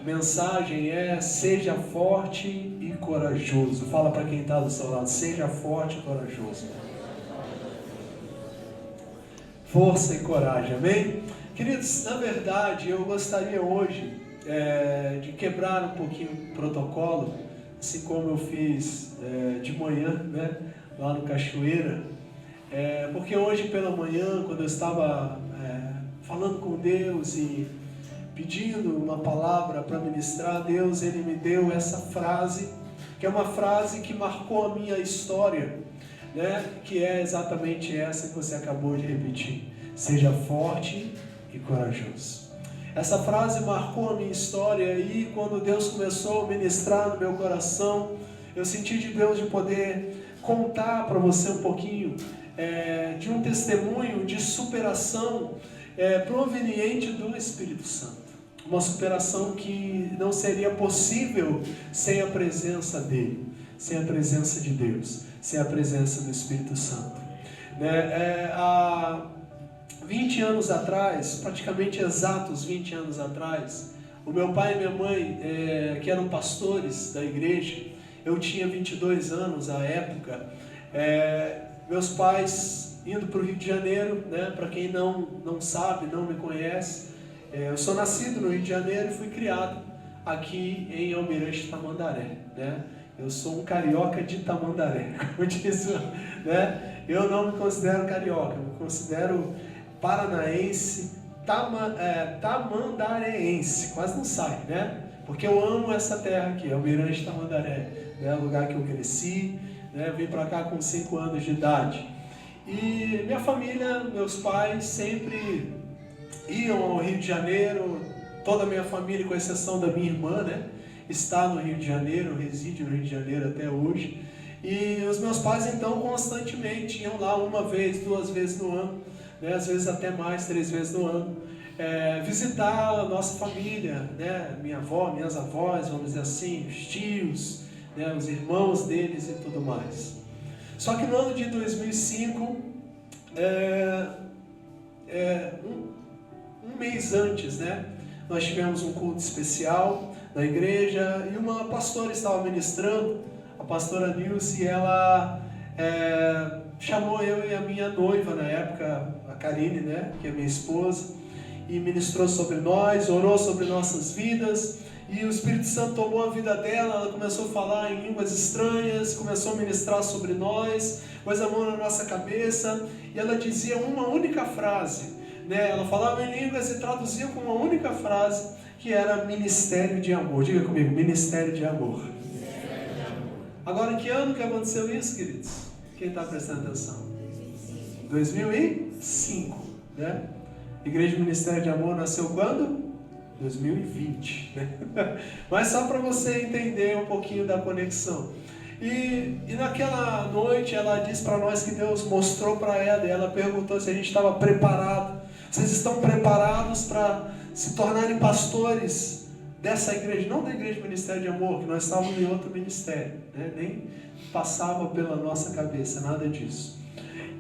mensagem é: seja forte e corajoso. Fala para quem está do seu lado: seja forte e corajoso. Força e coragem, amém? Queridos, na verdade eu gostaria hoje de quebrar um pouquinho o protocolo, assim como eu fiz de manhã, né, lá no Cachoeira, porque hoje pela manhã, quando eu estava falando com Deus e pedindo uma palavra para ministrar, Deus, Ele me deu essa frase, que é uma frase que marcou a minha história, né? Que é exatamente essa que você acabou de repetir: seja forte e corajoso. Essa frase marcou a minha história, e quando Deus começou a ministrar no meu coração, eu senti de Deus de poder contar para você um pouquinho de um testemunho de superação proveniente do Espírito Santo. Uma superação que não seria possível sem a presença dele, sem a presença de Deus, sem a presença do Espírito Santo. Há 20 anos atrás, praticamente exatos 20 anos atrás, o meu pai e minha mãe, que eram pastores da igreja, eu tinha 22 anos à época, meus pais indo para o Rio de Janeiro, né? Para quem não sabe, não me conhece, eu sou nascido no Rio de Janeiro e fui criado aqui em Almirante Tamandaré, né? Eu sou um carioca de Tamandaré, como diz, né? Eu não me considero carioca, eu me considero paranaense, tamandareense, quase não sai, né? Porque eu amo essa terra aqui, Almirante Tamandaré, né? O lugar que eu cresci, né? Vim para cá com 5 anos de idade. E minha família, meus pais sempre iam ao Rio de Janeiro. Toda a minha família, com exceção da minha irmã, né, está no Rio de Janeiro, reside no Rio de Janeiro até hoje. E os meus pais então constantemente iam lá 1 vez, 2 vezes no ano, né, às vezes até mais, 3 vezes no ano, visitar a nossa família, né, minha avó, minhas avós, vamos dizer assim, os tios, né, os irmãos deles e tudo mais. Só que no ano de 2005, um mês antes, né, nós tivemos um culto especial na igreja e uma pastora estava ministrando, a pastora Nilce, e ela chamou eu e a minha noiva na época, a Karine, né, que é minha esposa, e ministrou sobre nós, orou sobre nossas vidas, e o Espírito Santo tomou a vida dela. Ela começou a falar em línguas estranhas, começou a ministrar sobre nós, pôs a mão na nossa cabeça, e ela dizia uma única frase, né? Ela falava em línguas e traduzia com uma única frase, que era ministério de amor. Diga comigo: ministério de amor. Agora, em que ano que aconteceu isso, queridos? Quem está prestando atenção? 2005, né? Igreja Ministério de Amor nasceu quando? 2020, né? Mas só para você entender um pouquinho da conexão. E naquela noite ela disse para nós que Deus mostrou para ela, e ela perguntou se a gente estava preparado. Vocês estão preparados para se tornarem pastores dessa igreja? Não da Igreja Ministério de Amor, que nós estávamos em outro ministério, né? Nem passava pela nossa cabeça nada disso.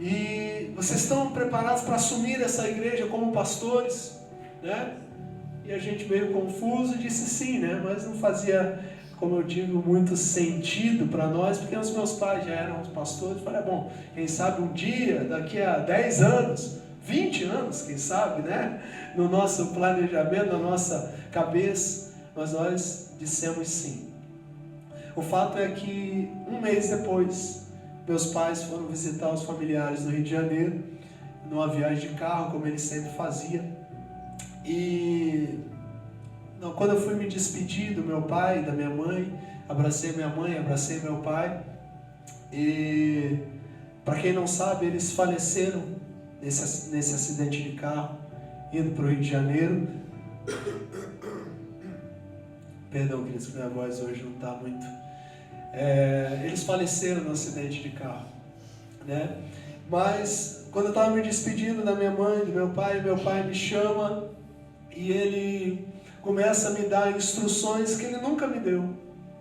E vocês estão preparados para assumir essa igreja como pastores, né? E a gente meio confuso disse sim, né? Mas não fazia, como eu digo, muito sentido para nós, porque os meus pais já eram pastores. Falei, bom, quem sabe um dia, daqui a 10 anos, 20 anos, quem sabe, né? No nosso planejamento, na nossa cabeça, mas nós dissemos sim. O fato é que 1 mês depois, meus pais foram visitar os familiares no Rio de Janeiro, numa viagem de carro, como eles sempre faziam. E quando eu fui me despedir do meu pai e da minha mãe, abracei minha mãe, abracei meu pai. E para quem não sabe, eles faleceram nesse acidente de carro, indo para o Rio de Janeiro. Perdão, queridos, que minha voz hoje não está muito. Eles faleceram no acidente de carro, né? Mas quando eu estava me despedindo da minha mãe, do meu pai me chama e ele começa a me dar instruções que ele nunca me deu.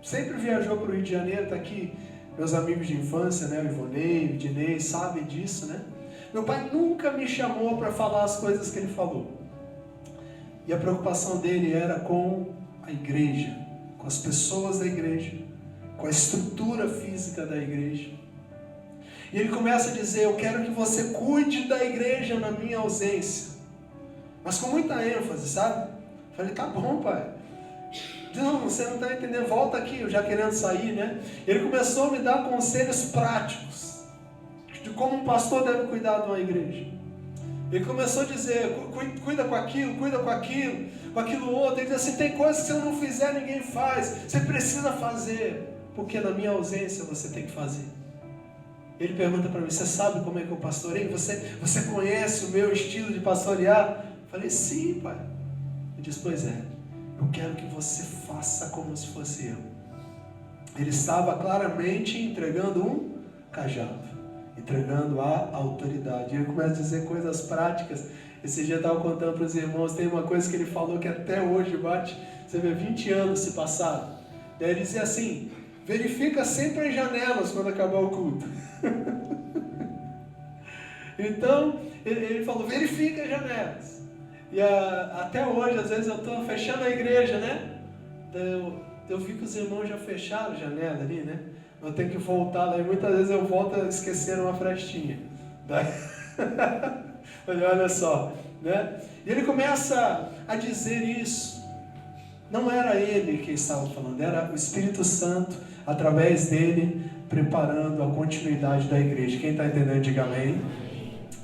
Sempre viajou para o Rio de Janeiro, está aqui meus amigos de infância, né? O Ivonei, o Dinei, sabem disso, né? Meu pai nunca me chamou para falar as coisas que ele falou. E a preocupação dele era com a igreja, com as pessoas da igreja, com a estrutura física da igreja. E ele começa a dizer: eu quero que você cuide da igreja na minha ausência. Mas com muita ênfase, sabe? Eu falei: tá bom, pai. Não, você não está entendendo, volta aqui, eu já querendo sair, né? Ele começou a me dar conselhos práticos de como um pastor deve cuidar de uma igreja. Ele começou a dizer: cuida com aquilo, com aquilo outro. Ele disse assim: tem coisas que se eu não fizer, ninguém faz. Você precisa fazer, porque na minha ausência você tem que fazer. Ele pergunta para mim: você sabe como é que eu pastoreio? Você conhece o meu estilo de pastorear? Eu falei: sim, pai. Ele disse: pois é, eu quero que você faça como se fosse eu. Ele estava claramente entregando um cajado, entregando a autoridade. Ele começa a dizer coisas práticas. Esse dia eu estava contando para os irmãos, tem uma coisa que ele falou que até hoje bate. Você vê, 20 anos se passaram. Daí ele dizia assim: verifica sempre as janelas quando acabar o culto. Então, ele falou: verifica as janelas. E até hoje, às vezes eu estou fechando a igreja, né? Eu vi que os irmãos já fecharam a janela ali, né? Eu tenho que voltar lá, e muitas vezes eu volto a esquecer uma frestinha. Olha só, né? E ele começa a dizer isso. Não era ele que estava falando, era o Espírito Santo, através dele, preparando a continuidade da igreja. Quem está entendendo, diga amém.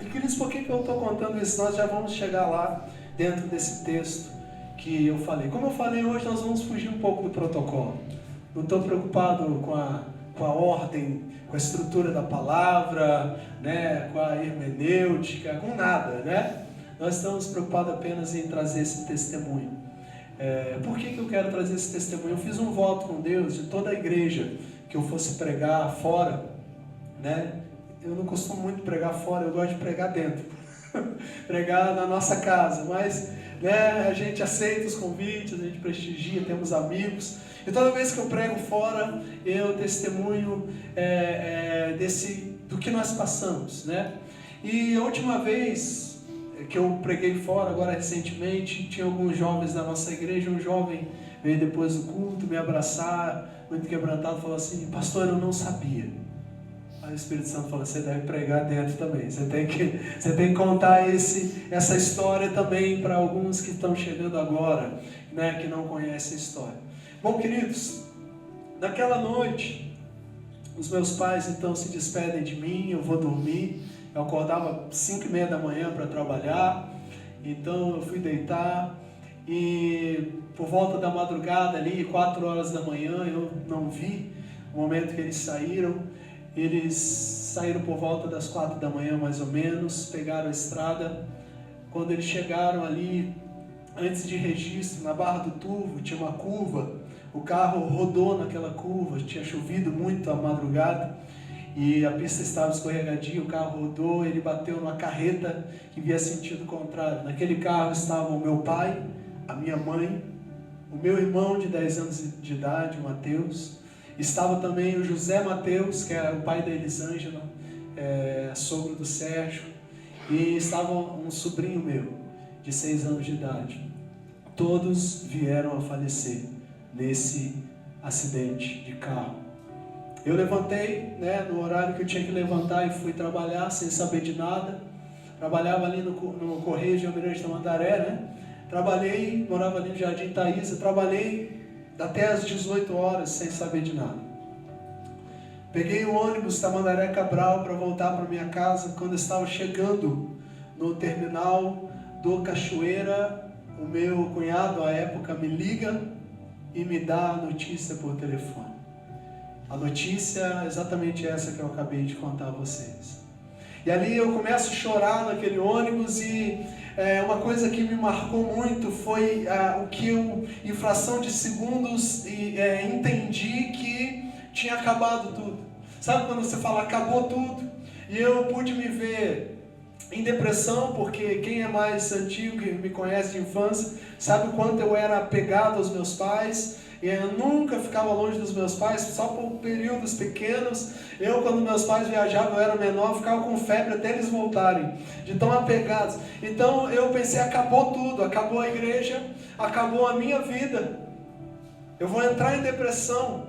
E queridos, por que eu estou contando isso? Nós já vamos chegar lá, dentro desse texto que eu falei. Como eu falei hoje, nós vamos fugir um pouco do protocolo. Não estou preocupado com a ordem, com a estrutura da palavra, né, com a hermenêutica, com nada, né? Nós estamos preocupados apenas em trazer esse testemunho. Por que eu quero trazer esse testemunho? Eu fiz um voto com Deus de toda a igreja que eu fosse pregar fora, né? Eu não costumo muito pregar fora, eu gosto de pregar dentro. Pregar na nossa casa, mas né, a gente aceita os convites, a gente prestigia, temos amigos. E toda vez que eu prego fora, eu testemunho do que nós passamos, né? E a última vez que eu preguei fora, agora recentemente, tinha alguns jovens da nossa igreja. Um jovem veio depois do culto me abraçar, muito quebrantado, falou assim: pastor, eu não sabia. Aí o Espírito Santo falou: você deve pregar dentro também, você tem que contar essa história também para alguns que estão chegando agora, né, que não conhecem a história. Bom, queridos, naquela noite, os meus pais então se despedem de mim, eu vou dormir. Eu acordava 5h30 da manhã para trabalhar, então eu fui deitar e por volta da madrugada ali, 4 horas da manhã, eu não vi o momento que eles saíram. Eles saíram por volta das 4 da manhã mais ou menos, pegaram a estrada. Quando eles chegaram ali, antes de Registro, na Barra do Turvo, tinha uma curva. O carro rodou naquela curva, tinha chovido muito à madrugada e a pista estava escorregadia, o carro rodou, ele bateu numa carreta que via sentido contrário. Naquele carro estavam o meu pai, a minha mãe, o meu irmão de 10 anos de idade, o Mateus. Estava também o José Mateus, que é o pai da Elisângela, sogro do Sérgio, e estava um sobrinho meu, de 6 anos de idade. Todos vieram a falecer nesse acidente de carro. Eu levantei, né, no horário que eu tinha que levantar e fui trabalhar sem saber de nada. Trabalhava ali no Correio de Almirante Tamandaré, né? Trabalhei, morava ali no Jardim Taísa, trabalhei até às 18 horas sem saber de nada. Peguei o ônibus Tamandaré Cabral para voltar para minha casa. Quando eu estava chegando no terminal do Cachoeira, o meu cunhado à época me liga e me dá a notícia por telefone. A notícia é exatamente essa que eu acabei de contar a vocês. E ali eu começo a chorar naquele ônibus e uma coisa que me marcou muito foi o que eu, em fração de segundos, entendi que tinha acabado tudo. Sabe quando você fala acabou tudo? E eu pude me ver em depressão, porque quem é mais antigo, que me conhece de infância, sabe o quanto eu era apegado aos meus pais. Eu nunca ficava longe dos meus pais, só por períodos pequenos. Quando meus pais viajavam, eu era menor, ficava com febre até eles voltarem, de tão apegados. Então eu pensei, acabou tudo, acabou a igreja, acabou a minha vida. eu vou entrar em depressão,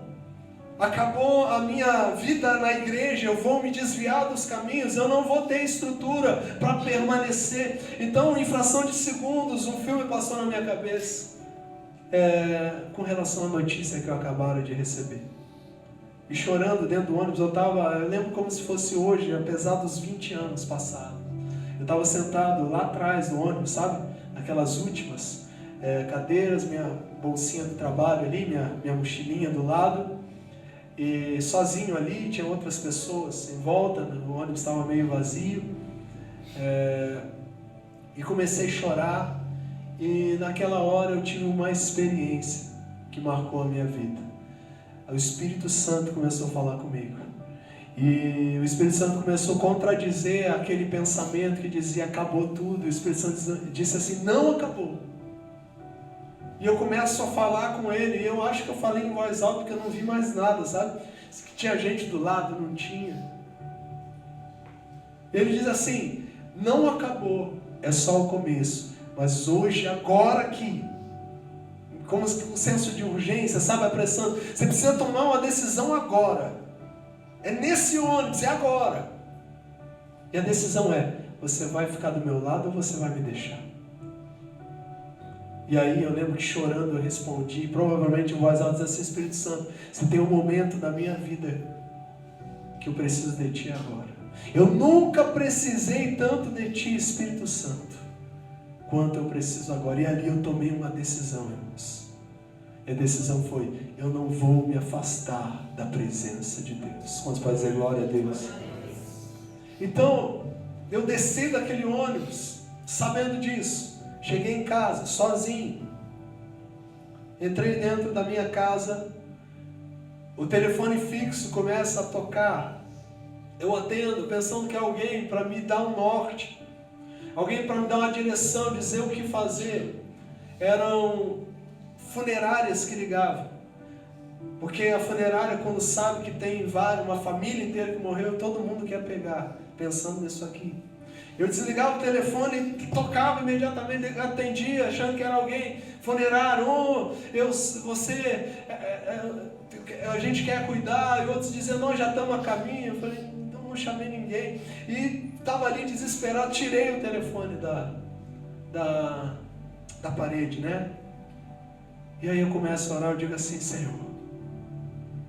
acabou a minha vida na igreja, eu vou me desviar dos caminhos, eu não vou ter estrutura para permanecer. Então, em fração de segundos, um filme passou na minha cabeça, com relação à notícia que eu acabara de receber. E chorando dentro do ônibus, eu lembro como se fosse hoje, apesar dos 20 anos passados. Eu estava sentado lá atrás do ônibus, sabe? Naquelas últimas cadeiras, minha bolsinha do trabalho ali, minha mochilinha do lado. E sozinho ali, tinha outras pessoas em volta, o ônibus estava meio vazio. E comecei a chorar. E naquela hora eu tive uma experiência que marcou a minha vida. O Espírito Santo começou a falar comigo. E o Espírito Santo começou a contradizer aquele pensamento que dizia acabou tudo. O Espírito Santo disse assim, não acabou. E eu começo a falar com ele, e eu acho que eu falei em voz alta porque eu não vi mais nada, sabe? Tinha gente do lado, não tinha. Ele diz assim, não acabou, é só o começo. Mas hoje, agora aqui, como um senso de urgência, sabe, a pressão, você precisa tomar uma decisão agora. É nesse ônibus, é agora. E a decisão é, você vai ficar do meu lado ou você vai me deixar? E aí eu lembro que chorando eu respondi, provavelmente em voz alta, assim, Espírito Santo, você tem um momento na minha vida que eu preciso de Ti agora. Eu nunca precisei tanto de Ti, Espírito Santo, quanto eu preciso agora. E ali eu tomei uma decisão, irmãos. E a decisão foi, eu não vou me afastar da presença de Deus. Quantos podem dizer glória a Deus? Então, eu desci daquele ônibus, sabendo disso. Cheguei em casa, sozinho. Entrei dentro da minha casa. O telefone fixo começa a tocar. Eu atendo, pensando que é alguém para me dar um norte. Alguém para me dar uma direção, dizer o que fazer. Eram funerárias que ligavam. Porque a funerária, quando sabe que tem uma família inteira que morreu, todo mundo quer pegar, pensando nisso aqui. Eu desligava o telefone e tocava imediatamente, atendia, achando que era alguém funerário. A gente quer cuidar. E outros dizendo, não, já estamos a caminho. Eu falei, então não chamei ninguém. E estava ali desesperado, tirei o telefone da parede, né? E aí eu começo a orar, eu digo assim, Senhor,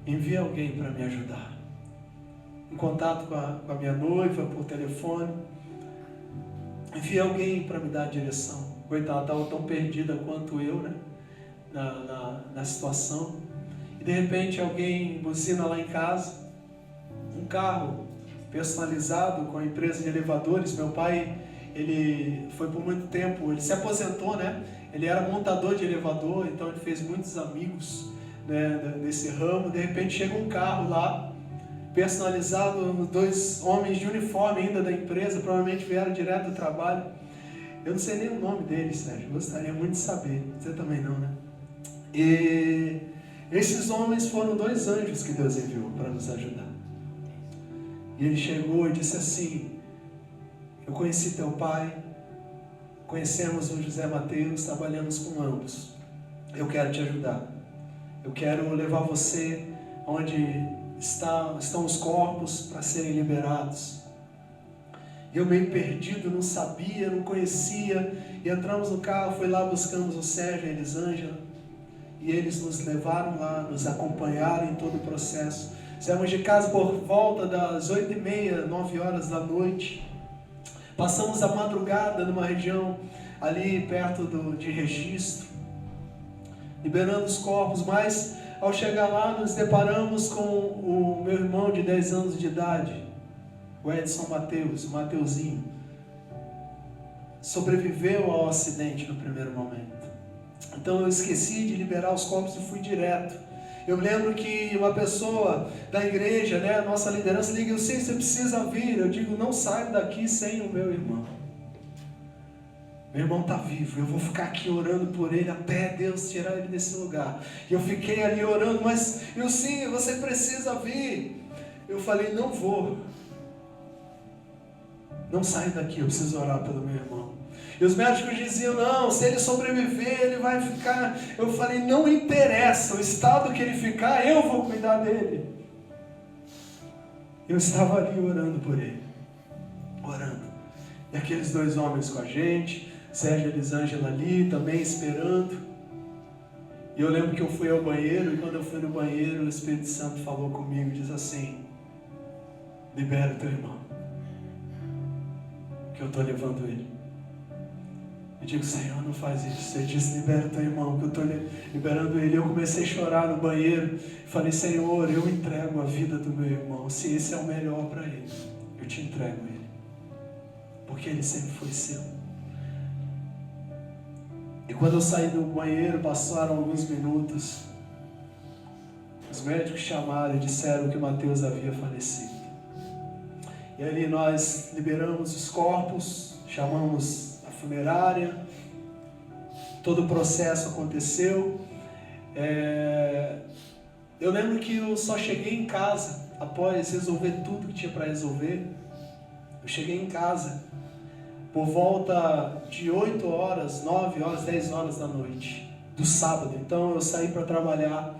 envia alguém para me ajudar. Em contato com a minha noiva, por telefone. Envia alguém para me dar a direção. Coitada, estava tão perdida quanto eu, né? Na situação. E de repente alguém buzina lá em casa. Um carro personalizado com a empresa de elevadores. Meu pai, ele foi por muito tempo, ele se aposentou, né? Ele era montador de elevador, então ele fez muitos amigos, né, nesse ramo. De repente chega um carro lá, personalizado, 2 homens de uniforme ainda da empresa, provavelmente vieram direto do trabalho. Eu não sei nem o nome deles, Sérgio, gostaria muito de saber, você também não, né? E esses homens foram 2 anjos que Deus enviou para nos ajudar. E ele chegou e disse assim, eu conheci teu pai, conhecemos o José Mateus, trabalhamos com ambos, eu quero te ajudar, eu quero levar você onde estão os corpos para serem liberados. Eu meio perdido, não sabia, não conhecia, e entramos no carro, foi lá, buscamos o Sérgio e a Elisângela, e eles nos levaram lá, nos acompanharam em todo o processo. Saímos de casa por volta das 8h30, 9 horas da noite, passamos a madrugada numa região ali perto de Registro, liberando os corpos, mas ao chegar lá, nos deparamos com o meu irmão de 10 anos de idade, o Edson Mateus, o Mateuzinho. Sobreviveu ao acidente no primeiro momento. Então eu esqueci de liberar os corpos e fui direto. Eu lembro que uma pessoa da igreja, né, a nossa liderança, liga, eu sei, você precisa vir. Eu digo, não saio daqui sem o meu irmão. Meu irmão está vivo, eu vou ficar aqui orando por ele até Deus tirar ele desse lugar. E eu fiquei ali orando, mas eu sim, você precisa vir. Eu falei, não vou. não sai daqui, eu preciso orar pelo meu irmão. E os médicos diziam, não, se ele sobreviver, ele vai ficar. Eu falei, não interessa, o estado que ele ficar, eu vou cuidar dele. Eu estava ali orando por ele. Orando. E aqueles 2 homens com a gente, Sérgio e Elisângela ali, também esperando. E eu lembro que eu fui ao banheiro, e quando eu fui no banheiro, o Espírito Santo falou comigo, diz assim, libera o teu irmão, que eu estou levando ele. Eu digo, Senhor, não faz isso. Você disse, libera o teu irmão, que eu estou liberando ele. Eu comecei a chorar no banheiro. Falei, Senhor, eu entrego a vida do meu irmão. Se esse é o melhor para ele, eu te entrego ele. Porque ele sempre foi seu. E quando eu saí do banheiro, passaram alguns minutos. Os médicos chamaram e disseram que o Mateus havia falecido. E ali nós liberamos os corpos, chamamos funerária, todo o processo aconteceu. Eu lembro que eu só cheguei em casa após resolver tudo que tinha para resolver. Eu cheguei em casa por volta de 8 horas, 9 horas, 10 horas da noite do sábado. Então eu saí para trabalhar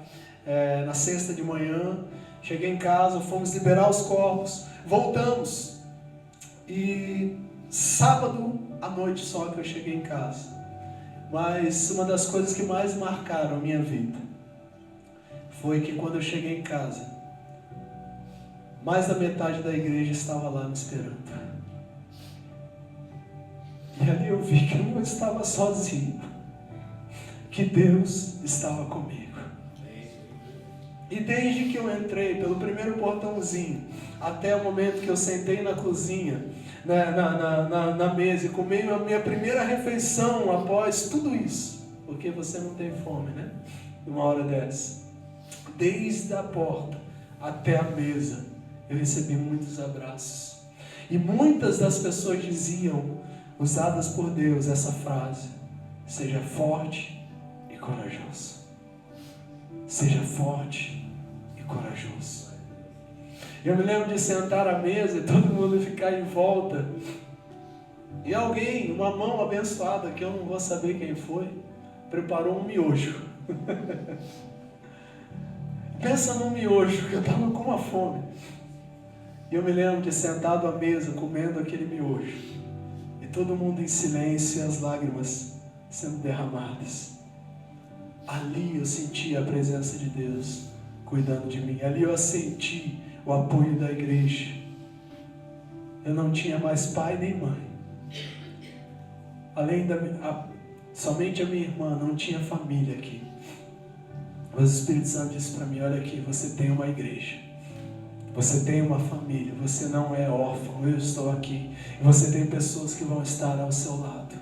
na sexta de manhã, cheguei em casa, fomos liberar os corpos, voltamos e sábado à noite só que eu cheguei em casa. Mas uma das coisas que mais marcaram a minha vida foi que quando eu cheguei em casa, mais da metade da igreja estava lá me esperando. E ali eu vi que eu não estava sozinho, que Deus estava comigo. E desde que eu entrei pelo primeiro portãozinho, até o momento que eu sentei na cozinha, na mesa e comi a minha primeira refeição após tudo isso, porque você não tem fome, né? Uma hora dessa. Desde a porta até a mesa, eu recebi muitos abraços. E muitas das pessoas diziam, usadas por Deus, essa frase: seja forte e corajoso. Seja forte e corajoso. Eu me lembro de sentar à mesa e todo mundo ficar em volta. E alguém, uma mão abençoada, que eu não vou saber quem foi, preparou um miojo. Pensa num miojo, que eu estava com uma fome. E eu me lembro de sentado à mesa, comendo aquele miojo. E todo mundo em silêncio e as lágrimas sendo derramadas. Ali eu senti a presença de Deus cuidando de mim. Ali eu senti o apoio da igreja. Eu não tinha mais pai nem mãe. Além somente a minha irmã, não tinha família aqui. Mas o Espírito Santo disse para mim: olha aqui, você tem uma igreja. Você tem uma família. Você não é órfão, eu estou aqui. E você tem pessoas que vão estar ao seu lado.